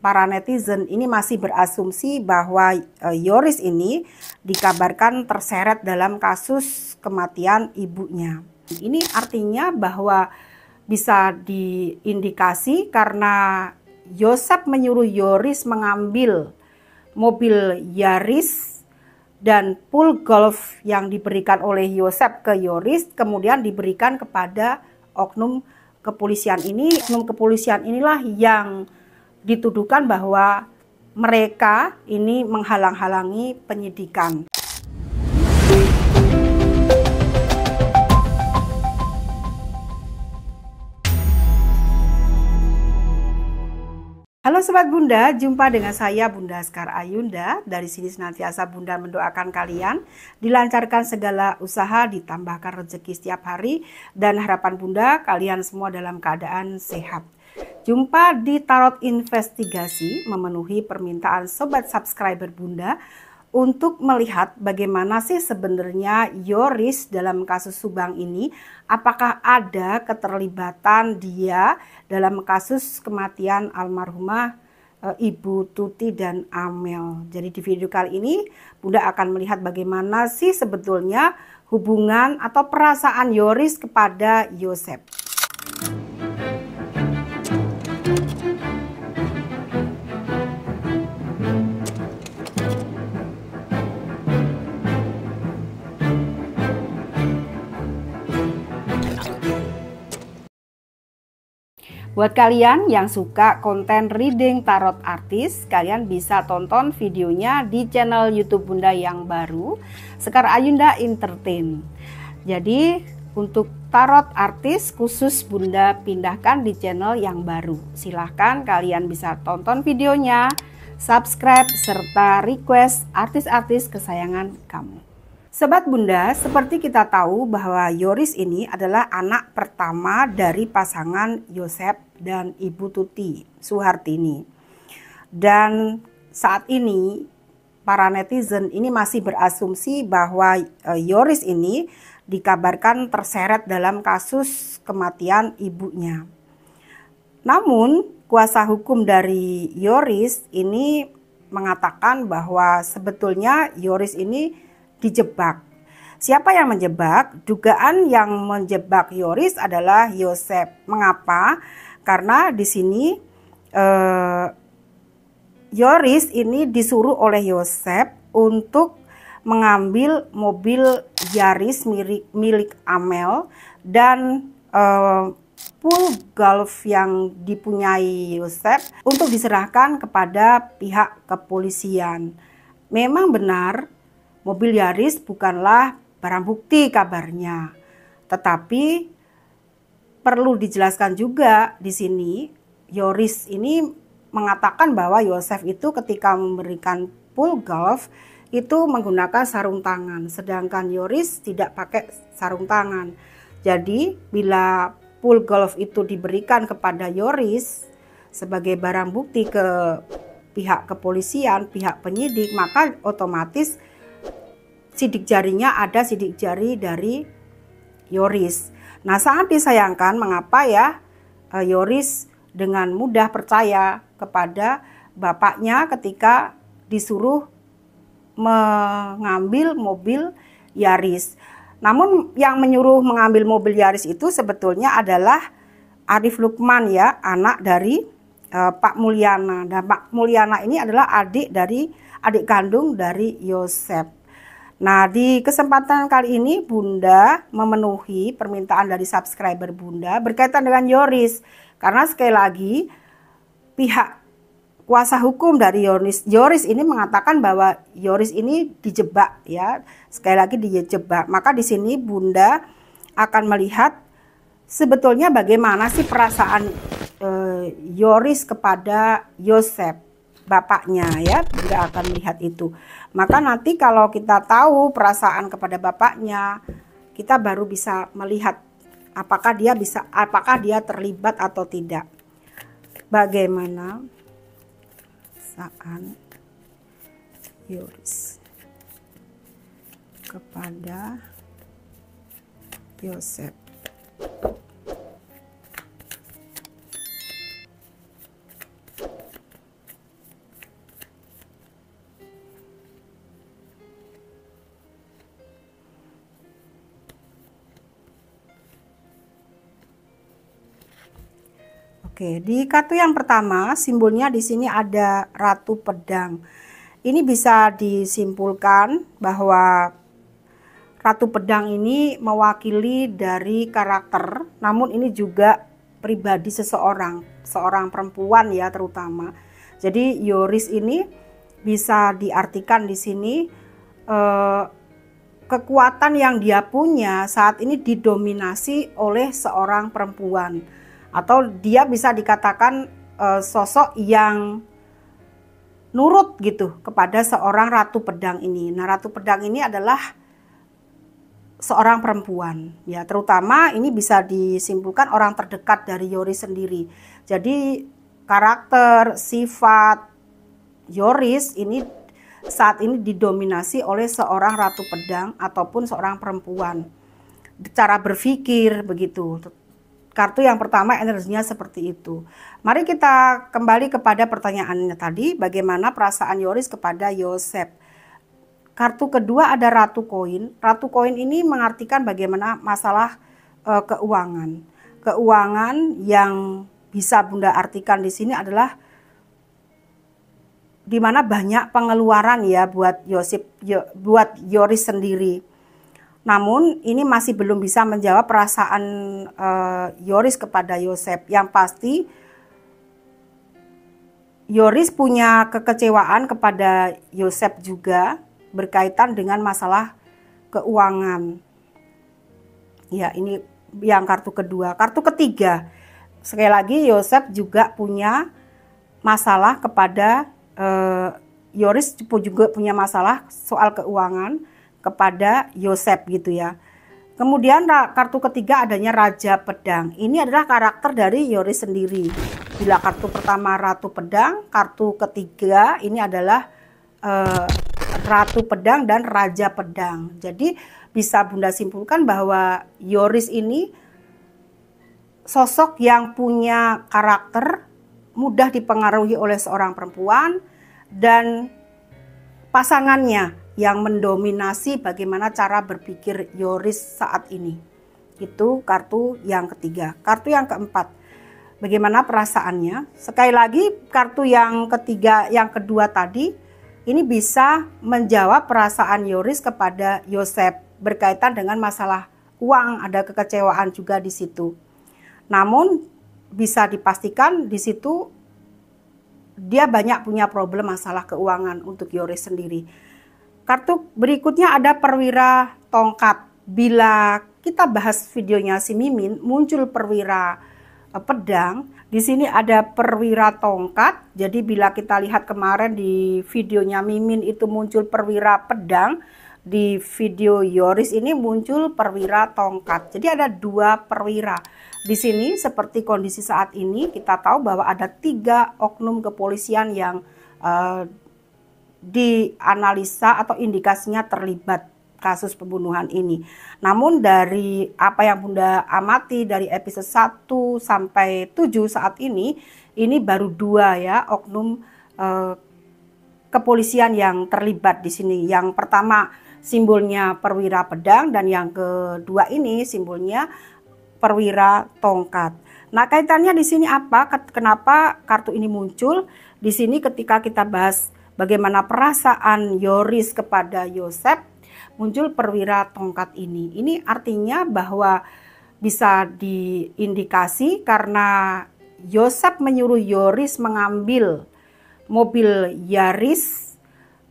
para netizen ini masih berasumsi bahwa Yoris ini dikabarkan terseret dalam kasus kematian ibunya. Ini artinya bahwa bisa diindikasi karena Yosep menyuruh Yoris mengambil mobil Yaris dan pool golf yang diberikan oleh Yosep ke Yoris kemudian diberikan kepada oknum kepolisian ini. Oknum kepolisian inilah yang dituduhkan bahwa mereka ini menghalang-halangi penyidikan. Halo Sobat Bunda, jumpa dengan saya Bunda Askar Ayunda. Dari sini senantiasa Bunda mendoakan kalian dilancarkan segala usaha, ditambahkan rezeki setiap hari, dan harapan Bunda kalian semua dalam keadaan sehat. Jumpa di Tarot Investigasi memenuhi permintaan Sobat Subscriber Bunda untuk melihat bagaimana sih sebenarnya Yoris dalam kasus Subang ini. Apakah ada keterlibatan dia dalam kasus kematian almarhumah Ibu Tuti dan Amel. Jadi di video kali ini Bunda akan melihat bagaimana sih sebetulnya hubungan atau perasaan Yoris kepada Yosep. Buat kalian yang suka konten reading tarot artis, kalian bisa tonton videonya di channel YouTube Bunda yang baru, Sekar Ayunda Entertain. Jadi untuk tarot artis khusus Bunda pindahkan di channel yang baru. Silahkan kalian bisa tonton videonya, subscribe, serta request artis-artis kesayangan kamu. Sobat Bunda, seperti kita tahu bahwa Yoris ini adalah anak pertama dari pasangan Yosep dan Ibu Tuti Suhartini. Dan saat ini para netizen ini masih berasumsi bahwa Yoris ini dikabarkan terseret dalam kasus kematian ibunya. Namun kuasa hukum dari Yoris ini mengatakan bahwa sebetulnya Yoris ini dijebak. Siapa yang menjebak? Dugaan yang menjebak Yoris adalah Yosep. Mengapa? Karena di sini Yoris ini disuruh oleh Yosep untuk mengambil mobil Yaris milik Amel dan pool golf yang dipunyai Yosep untuk diserahkan kepada pihak kepolisian. Memang benar mobil Yaris bukanlah barang bukti kabarnya, tetapi perlu dijelaskan juga di sini Yoris ini mengatakan bahwa Yosef itu ketika memberikan pool golf itu menggunakan sarung tangan, sedangkan Yoris tidak pakai sarung tangan. Jadi bila pool golf itu diberikan kepada Yoris sebagai barang bukti ke pihak kepolisian, pihak penyidik, maka otomatis sidik jarinya ada sidik jari dari Yoris. Nah, sangat disayangkan mengapa ya Yoris dengan mudah percaya kepada bapaknya ketika disuruh mengambil mobil Yaris. Namun yang menyuruh mengambil mobil Yaris itu sebetulnya adalah Arif Lukman ya, anak dari Pak Mulyana. Dan Pak Mulyana ini adalah adik kandung dari Yosep. Nah, di kesempatan kali ini Bunda memenuhi permintaan dari subscriber Bunda berkaitan dengan Yoris. Karena sekali lagi pihak kuasa hukum dari Yoris ini mengatakan bahwa Yoris ini dijebak ya. Sekali lagi dijebak. Maka di sini Bunda akan melihat sebetulnya bagaimana sih perasaan Yoris kepada Yosep, bapaknya ya. Bunda akan melihat itu. Maka nanti kalau kita tahu perasaan kepada bapaknya, kita baru bisa melihat apakah dia terlibat atau tidak. Bagaimana perasaan Yoris kepada Yosep. Oke, di kartu yang pertama simbolnya di sini ada Ratu Pedang. Ini bisa disimpulkan bahwa Ratu Pedang ini mewakili dari karakter, namun ini juga pribadi seseorang, seorang perempuan ya terutama. Jadi Yoris ini bisa diartikan di sini kekuatan yang dia punya saat ini didominasi oleh seorang perempuan, atau dia bisa dikatakan sosok yang nurut gitu kepada seorang Ratu Pedang ini. Nah, Ratu Pedang ini adalah seorang perempuan ya, terutama ini bisa disimpulkan orang terdekat dari Yoris sendiri. Jadi karakter, sifat Yoris ini saat ini didominasi oleh seorang Ratu Pedang ataupun seorang perempuan. Cara berpikir begitu. Kartu yang pertama energinya seperti itu. Mari kita kembali kepada pertanyaannya tadi, bagaimana perasaan Yoris kepada Yosef. Kartu kedua ada Ratu Koin. Ratu Koin ini mengartikan bagaimana masalah keuangan. Keuangan yang bisa Bunda artikan di sini adalah di mana banyak pengeluaran ya buat Yoris sendiri. Namun ini masih belum bisa menjawab perasaan Yoris kepada Yosef. Yang pasti Yoris punya kekecewaan kepada Yosef juga berkaitan dengan masalah keuangan. Ya, ini yang kartu kedua. Kartu ketiga, sekali lagi Yosef juga punya masalah kepada Yoris juga punya masalah soal keuangan kepada Yosef gitu ya. Kemudian kartu ketiga adanya Raja Pedang. Ini adalah karakter dari Yoris sendiri. Bila kartu pertama Ratu Pedang, kartu ketiga ini adalah Ratu Pedang dan Raja Pedang. Jadi bisa Bunda simpulkan bahwa Yoris ini sosok yang punya karakter, mudah dipengaruhi oleh seorang perempuan, dan pasangannya yang mendominasi bagaimana cara berpikir Yoris saat ini. Itu kartu yang ketiga. Kartu yang keempat, bagaimana perasaannya. Sekali lagi kartu yang ketiga, yang kedua tadi, ini bisa menjawab perasaan Yoris kepada Yosef berkaitan dengan masalah uang, ada kekecewaan juga di situ. Namun bisa dipastikan di situ dia banyak punya problem masalah keuangan untuk Yoris sendiri. Kartu berikutnya ada Perwira Tongkat. Bila kita bahas videonya si Mimin, muncul Perwira Pedang. Di sini ada Perwira Tongkat. Jadi bila kita lihat kemarin di videonya Mimin itu muncul Perwira Pedang, di video Yoris ini muncul Perwira Tongkat. Jadi ada dua perwira. Di sini seperti kondisi saat ini kita tahu bahwa ada 3 oknum kepolisian yang dianalisa atau indikasinya terlibat kasus pembunuhan ini. Namun dari apa yang Bunda amati dari episode 1 sampai 7 saat ini baru 2 ya oknum kepolisian yang terlibat di sini. Yang pertama simbolnya Perwira Pedang dan yang kedua ini simbolnya Perwira Tongkat. Nah, kaitannya di sini apa? Kenapa kartu ini muncul? Di sini ketika kita bahas bagaimana perasaan Yoris kepada Yosef, muncul Perwira Tongkat ini. Ini artinya bahwa bisa diindikasi karena Yosef menyuruh Yoris mengambil mobil Yaris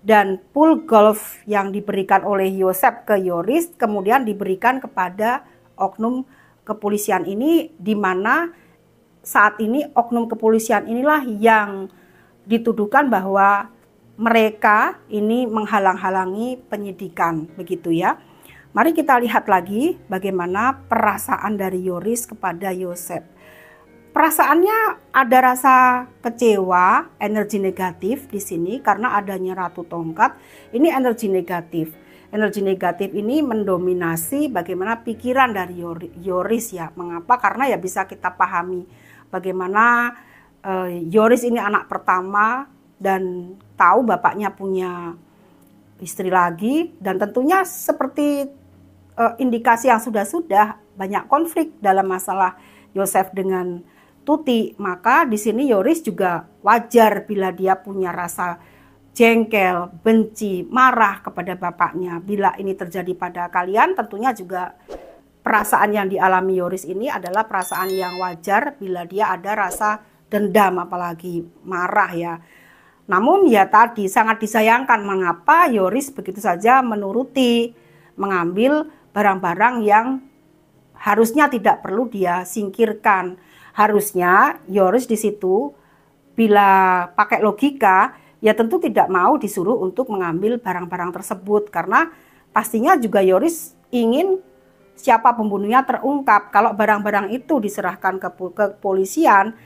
dan pool golf yang diberikan oleh Yosef ke Yoris, kemudian diberikan kepada oknum kepolisian ini, di mana saat ini oknum kepolisian inilah yang dituduhkan bahwa mereka ini menghalang-halangi penyidikan, begitu ya. Mari kita lihat lagi bagaimana perasaan dari Yoris kepada Yosef. Perasaannya ada rasa kecewa, energi negatif di sini karena adanya Ratu Tongkat. Ini energi negatif. Energi negatif ini mendominasi bagaimana pikiran dari Yoris ya. Mengapa? Karena ya bisa kita pahami bagaimana Yoris ini anak pertama dan tahu bapaknya punya istri lagi, dan tentunya seperti indikasi yang sudah-sudah banyak konflik dalam masalah Yosef dengan Tuti, maka di sini Yoris juga wajar bila dia punya rasa jengkel, benci, marah kepada bapaknya. Bila ini terjadi pada kalian, tentunya juga perasaan yang dialami Yoris ini adalah perasaan yang wajar bila dia ada rasa dendam, apalagi marah ya. Namun ya tadi sangat disayangkan mengapa Yoris begitu saja menuruti mengambil barang-barang yang harusnya tidak perlu dia singkirkan. Harusnya Yoris di situ bila pakai logika ya tentu tidak mau disuruh untuk mengambil barang-barang tersebut, karena pastinya juga Yoris ingin siapa pembunuhnya terungkap. Kalau barang-barang itu diserahkan ke kepolisian,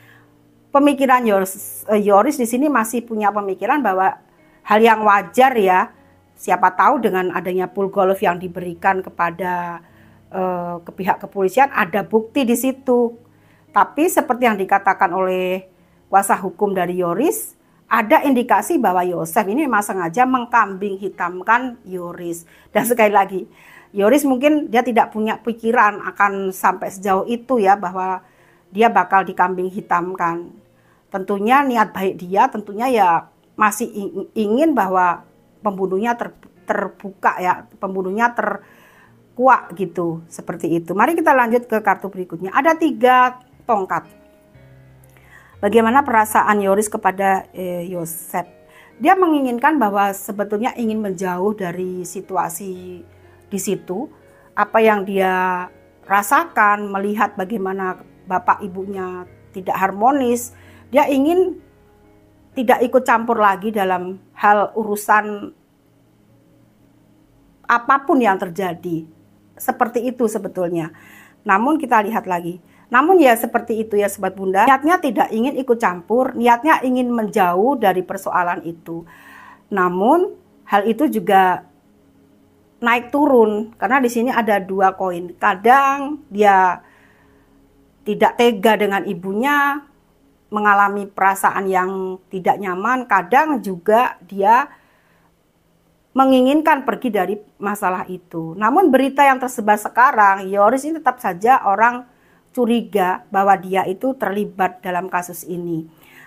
pemikiran Yoris di sini masih punya pemikiran bahwa hal yang wajar ya. Siapa tahu dengan adanya pool golf yang diberikan kepada ke pihak kepolisian ada bukti di situ. Tapi seperti yang dikatakan oleh kuasa hukum dari Yoris, ada indikasi bahwa Yosef ini memang sengaja mengkambing hitamkan Yoris. Dan sekali lagi, Yoris mungkin dia tidak punya pikiran akan sampai sejauh itu ya, bahwa dia bakal dikambing hitamkan. Tentunya niat baik dia tentunya ya masih ingin bahwa pembunuhnya terbuka ya, pembunuhnya terkuak gitu, seperti itu. Mari kita lanjut ke kartu berikutnya. Ada 3 tongkat. Bagaimana perasaan Yoris kepada Yosef? Dia menginginkan bahwa sebetulnya ingin menjauh dari situasi di situ. Apa yang dia rasakan, melihat bagaimana bapak ibunya tidak harmonis, dia ingin tidak ikut campur lagi dalam hal urusan apapun yang terjadi. Seperti itu sebetulnya. Namun kita lihat lagi. Namun ya seperti itu ya Sobat Bunda, niatnya tidak ingin ikut campur, niatnya ingin menjauh dari persoalan itu. Namun hal itu juga naik turun, karena di sini ada 2 koin. Kadang dia tidak tega dengan ibunya, mengalami perasaan yang tidak nyaman, kadang juga dia menginginkan pergi dari masalah itu. Namun berita yang tersebar sekarang, Yoris ini tetap saja orang curiga bahwa dia itu terlibat dalam kasus ini.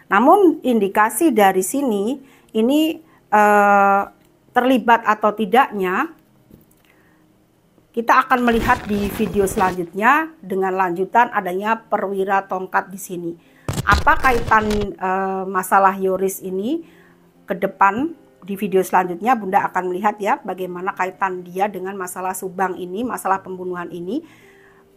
Namun indikasi dari sini ini terlibat atau tidaknya kita akan melihat di video selanjutnya dengan lanjutan adanya perwira tongkat di sini. Apa kaitan masalah Yoris ini ke depan? Di video selanjutnya Bunda akan melihat ya bagaimana kaitan dia dengan masalah Subang ini, masalah pembunuhan ini,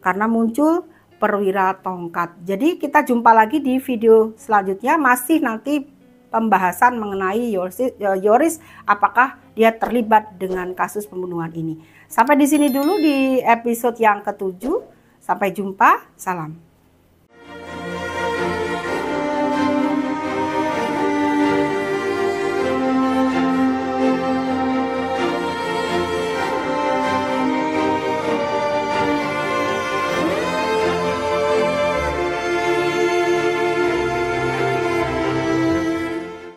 karena muncul perwira tongkat. Jadi kita jumpa lagi di video selanjutnya, masih nanti pembahasan mengenai Yoris apakah dia terlibat dengan kasus pembunuhan ini. Sampai di sini dulu di episode yang ke-7. Sampai jumpa, salam.